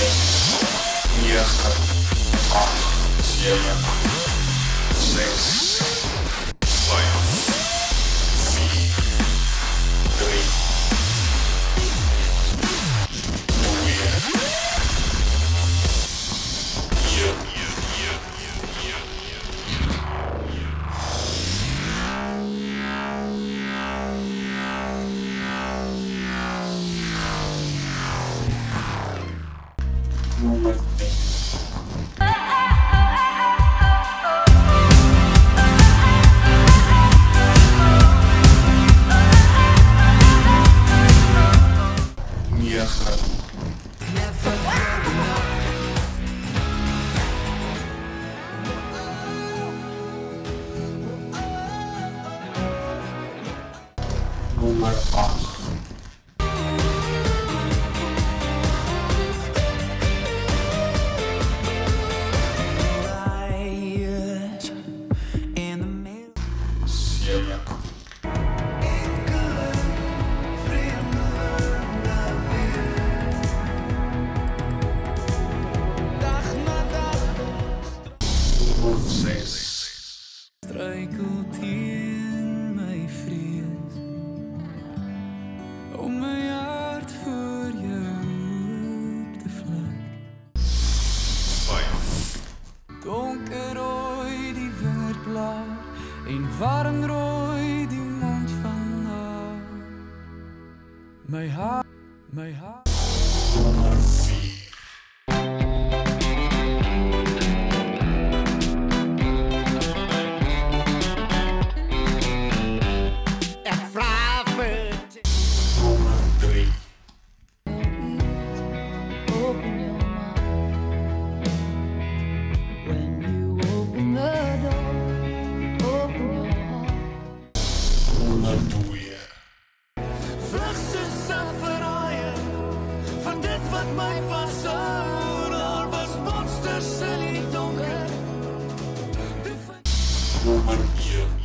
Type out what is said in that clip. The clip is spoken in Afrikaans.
9, 8, 7, 6, 5, 4, 3, Nummer 8. Struikelt in my vrees om my hart voor jou op te vlak. 5. Donkerrooi die vingerplaat en warmrooi die mond van haar. My hart. Nummer 4. My vashou, daar was monsters in die donker. Nummer 1.